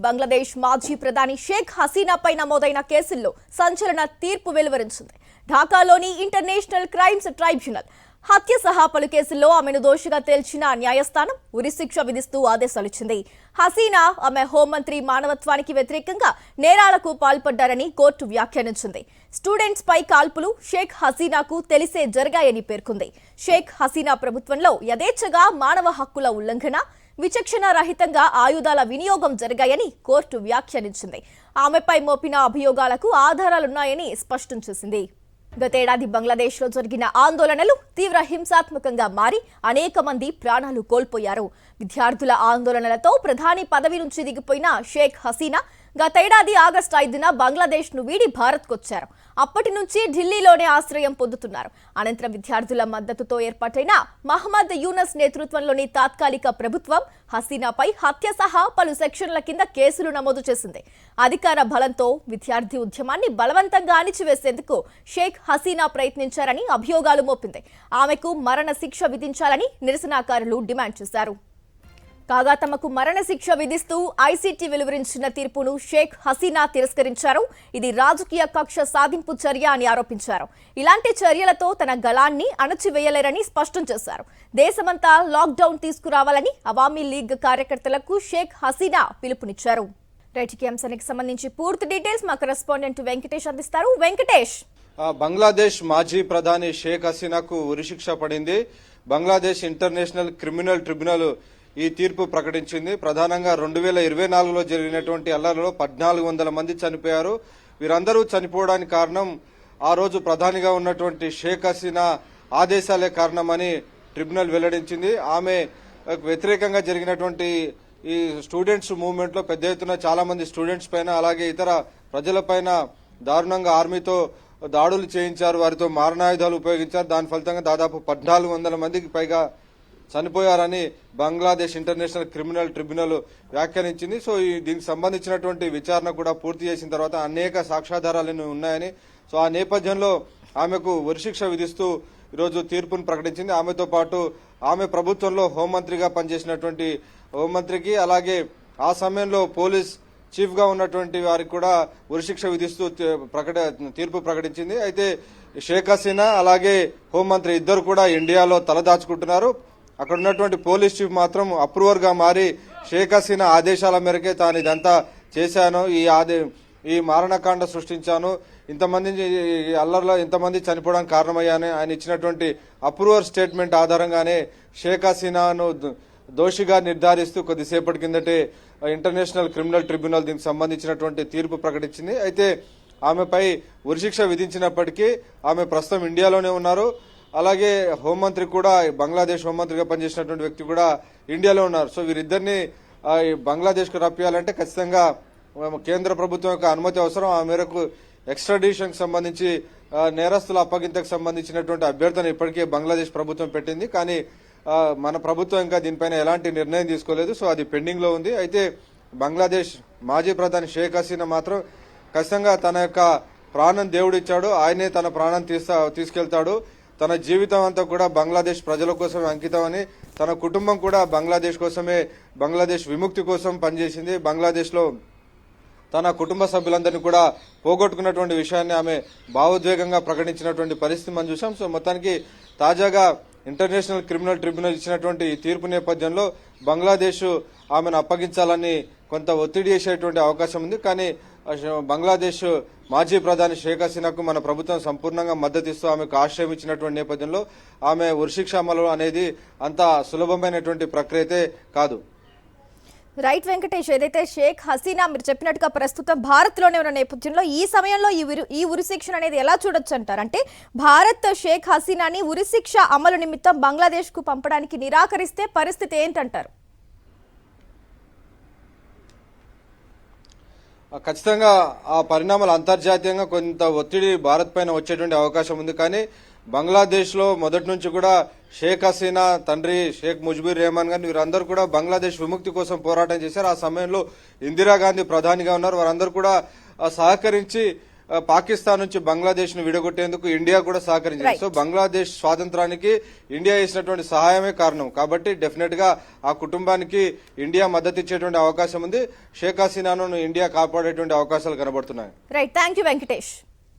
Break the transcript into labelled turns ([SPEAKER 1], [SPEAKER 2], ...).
[SPEAKER 1] బంగ్లాదేశ్ మాజీ ప్రధాని షేక్ హసీనాపై నమోదైన కేసుల్లో సంచలన తీర్పు వెలువరించింది. ఢాకాలోని ఇంటర్నేషనల్ క్రైమ్స్ ట్రైబ్యునల్ హత్య సహా పలు కేసుల్లో ఆమెను దోషిగా తేల్చిన న్యాయస్థానం ఉరిశిక్ష విధిస్తూ ఆదేశాలిచ్చింది. హసీనా ఆమె హోంమంత్రి మానవత్వానికి వ్యతిరేకంగా నేరాలకు పాల్పడ్డారని కోర్టు వ్యాఖ్యానించింది. స్టూడెంట్స్ పై కాల్పులు షేక్ హసీనాకు తెలిసే జరిగాయని పేర్కొంది. షేక్ హసీనా ప్రభుత్వంలో యథేచ్ఛగా మానవ హక్కుల ఉల్లంఘన, విచక్షణ రహితంగా ఆయుధాల వినియోగం జరిగాయని కోర్టు వ్యాఖ్యానించింది. ఆమెపై మోపిన అభియోగాలకు ఆధారాలున్నాయని స్పష్టం చేసింది. గతేడాది బంగ్లాదేశ్లో జరిగిన ఆందోళనలు తీవ్ర హింసాత్మకంగా మారి అనేక మంది ప్రాణాలు కోల్పోయారు. విద్యార్థుల ఆందోళనలతో ప్రధాని పదవి నుంచి దిగిపోయిన షేక్ హసీనా గతేడాది ఆగస్టు 5న బంగ్లాదేశ్ను వీడి భారత్కొచ్చారు. అప్పటి నుంచి ఢిల్లీలోనే ఆశ్రయం పొందుతున్నారు. అనంతరం విద్యార్థుల మద్దతుతో ఏర్పాటైన మహమ్మద్ యూనస్ నేతృత్వంలోని తాత్కాలిక ప్రభుత్వం హసీనాపై హత్య సహా పలు సెక్షన్ల కింద కేసులు నమోదు చేసింది. అధికార బలంతో విద్యార్థి ఉద్యమాన్ని బలవంతంగా అణిచివేసేందుకు షేక్ హసీనా ప్రయత్నించారని అభియోగాలు మోపింది. ఆమెకు మరణ శిక్ష విధించాలని నిరసనకారులు డిమాండ్ చేశారు. కాగా తమకు మరణశిక్ష విధిస్తూ ఐసీటీ వెలువరించిన తీర్పును షేక్ హసీనా తిరస్కరించారు. ఇది రాజకీయ కక్ష సాధింపు చర్య అని ఆరోపించారు. ఇలాంటి చర్యలతో తన గళాన్ని అణచివేయలేరని స్పష్టం చేశారు. దేశమంతా లాక్డౌన్ తీసుకురావాలని అవామీ లీగ్ కార్యకర్తలకు షేక్ హసీనా పిలుపునిచ్చారు. రైట్, అంశానికి సంబంధించి పూర్తి డీటెయిల్స్ మా కరెస్పాండెంట్ వెంకటేష్ అందిస్తారు. వెంకటేష్,
[SPEAKER 2] బంగ్లాదేశ్ మాజీ ప్రధాని షేక్ హసీనాకు ఉరిశిక్ష పడింది. బంగ్లాదేశ్ ఇంటర్నేషనల్ క్రిమినల్ ట్రిబ్యునల్ ఈ తీర్పు ప్రకటించింది. ప్రధానంగా 2024లో జరిగినటువంటి అల్లర్లలో 1400 మంది చనిపోయారు. వీరందరూ చనిపోవడానికి కారణం ఆ రోజు ప్రధానిగా ఉన్నటువంటి షేక్ హసీనా ఆదేశాలే కారణమని ట్రిబ్యునల్ వెల్లడించింది. ఆమె వ్యతిరేకంగా జరిగినటువంటి ఈ స్టూడెంట్స్ మూవ్మెంట్ లో పెద్ద ఎత్తున చాలా మంది స్టూడెంట్స్ పైన అలాగే ఇతర ప్రజలపైన దారుణంగా ఆర్మీతో దాడులు చేయించారు. వారితో మారణాయుధాలు ఉపయోగించారు. దాని ఫలితంగా దాదాపు 1400 మందికి పైగా చనిపోయారని బంగ్లాదేశ్ ఇంటర్నేషనల్ క్రిమినల్ ట్రిబ్యునల్ వ్యాఖ్యానించింది. సో దీనికి సంబంధించినటువంటి విచారణ కూడా పూర్తి చేసిన తర్వాత అనేక సాక్ష్యాధారాలు ఉన్నాయని, సో ఆ నేపథ్యంలో ఆమెకు ఉరిశిక్ష విధిస్తూ ఈరోజు తీర్పును ప్రకటించింది. ఆమెతో పాటు ఆమె ప్రభుత్వంలో హోంమంత్రిగా పనిచేసినటువంటి హోంమంత్రికి అలాగే ఆ సమయంలో పోలీస్ చీఫ్ గా ఉన్నటువంటి వారికి కూడా ఉరిశిక్ష విధిస్తూ తీర్పు ప్రకటించింది. అయితే షేక్ హసీనా అలాగే హోంమంత్రి ఇద్దరు కూడా ఇండియాలో తలదాచుకుంటున్నారు. అక్కడ ఉన్నటువంటి పోలీస్ చీఫ్ మాత్రం అప్రూవర్ గా మారి షేక్ హసీనా ఆదేశాల మేరకే తాను ఇదంతా చేశాను, ఈ మారణకాండ సృష్టించాను, ఇంతమంది అల్లర్లో ఇంతమంది చనిపోవడానికి కారణమయ్యాను ఆయన ఇచ్చినటువంటి అప్రూవర్ స్టేట్మెంట్ ఆధారంగానే షేక్ హసీనాను దోషిగా నిర్ధారిస్తూ కొద్దిసేపటి కిందటే ఇంటర్నేషనల్ క్రిమినల్ ట్రిబ్యునల్ దీనికి సంబంధించినటువంటి తీర్పు ప్రకటించింది. అయితే ఆమెపై ఉరిశిక్ష విధించినప్పటికీ ఆమె ప్రస్తుతం ఇండియాలోనే ఉన్నారు. అలాగే హోంమంత్రి కూడా బంగ్లాదేశ్ హోంమంత్రిగా పనిచేసినటువంటి వ్యక్తి కూడా ఇండియాలో ఉన్నారు. సో వీరిద్దరిని బంగ్లాదేశ్ కు రప్పియాలంటే ఖచ్చితంగా కేంద్ర ప్రభుత్వం యొక్క అనుమతి అవసరం. ఆ మేరకు ఎక్స్ట్రాడిషన్ కి సంబంధించి నేరస్తుల అప్పగింతకు సంబంధించినటువంటి అభ్యర్థన ఇప్పటికే బంగ్లాదేశ్ ప్రభుత్వం పెట్టింది. కానీ మన ప్రభుత్వం ఇంకా దీనిపైన ఎలాంటి నిర్ణయం తీసుకోలేదు. సో అది పెండింగ్ లో ఉంది. అయితే బంగ్లాదేశ్ మాజీ ప్రధాని షేక్ హసీనా మాత్రం ఖచ్చితంగా తన యొక్క ప్రాణం దేవుడిచ్చాడు, ఆయనే తన ప్రాణం తీసుకెళ్తాడు, తన జీవితం అంతా కూడా బంగ్లాదేశ్ ప్రజల కోసమే అంకితమని, తన కుటుంబం కూడా బంగ్లాదేశ్ కోసమే, బంగ్లాదేశ్ విముక్తి కోసం పనిచేసింది. బంగ్లాదేశ్ లో తన కుటుంబ సభ్యులందరినీ కూడా పోగొట్టుకున్నటువంటి విషయాన్ని ఆమె భావోద్వేగంగా ప్రకటించినటువంటి పరిస్థితి మనం చూసాం. సో మొత్తానికి తాజాగా ఇంటర్నేషనల్ క్రిమినల్ ట్రిబ్యునల్ ఇచ్చినటువంటి ఈ తీర్పు నేపథ్యంలో బంగ్లాదేశ్ ఆమెను అప్పగించాలని కొంత ఒత్తిడి చేసేటువంటి అవకాశం ఉంది. కానీ బంగ్లాదేశ్ మాజీ ప్రధాని షేక్ హసీనాకు మన ప్రభుత్వం సంపూర్ణంగా మద్దతిస్తూ ఆమెకు ఆశ్రయం ఇచ్చినటువంటి నేపథ్యంలో ఆమె ఉరిశిక్ష అమలు అనేది అంత సులభమైనటువంటి ప్రక్రియ అయితే కాదు.
[SPEAKER 1] రైట్ వెంకటేష్, ఏదైతే షేక్ హసీనా మీరు చెప్పినట్టుగా ప్రస్తుతం భారత్లోనే ఉన్న నేపథ్యంలో ఈ సమయంలో ఈ ఉరిశిక్షణ అనేది ఎలా చూడొచ్చు అంటారు? అంటే భారత్ షేక్ హసీనాని ఉరిశిక్ష అమలు నిమిత్తం బంగ్లాదేశ్ కు పంపడానికి నిరాకరిస్తే పరిస్థితి ఏంటంటారు?
[SPEAKER 2] ఖచ్చితంగా ఆ పరిణామాలు అంతర్జాతీయంగా కొంత ఒత్తిడి భారత్ పైన వచ్చేటువంటి అవకాశం ఉంది. కానీ బంగ్లాదేశ్ లో మొదటి నుంచి కూడా షేక్ హసీనా తండ్రి షేక్ ముజిబుర్ రెహమాన్ గాని వీరందరూ కూడా బంగ్లాదేశ్ విముక్తి కోసం పోరాటం చేశారు. ఆ సమయంలో ఇందిరాగాంధీ ప్రధానిగా ఉన్నారు. వారందరూ కూడా సహకరించి పాకిస్తాన్ నుంచి బంగ్లాదేశ్ ను విడగొట్టేందుకు ఇండియా కూడా సహకరించింది.
[SPEAKER 1] Right.
[SPEAKER 2] సో బంగ్లాదేశ్ స్వాతంత్రానికి ఇండియా చేసినటువంటి సహాయమే కారణం. కాబట్టి డెఫినెట్ గా ఆ కుటుంబానికి ఇండియా మద్దతు ఇచ్చేటువంటి అవకాశం ఉంది. షేక్ హసీనాను ఇండియా కాపాడేటువంటి అవకాశాలు కనబడుతున్నాయి.
[SPEAKER 1] Right, thank you Venkatesh.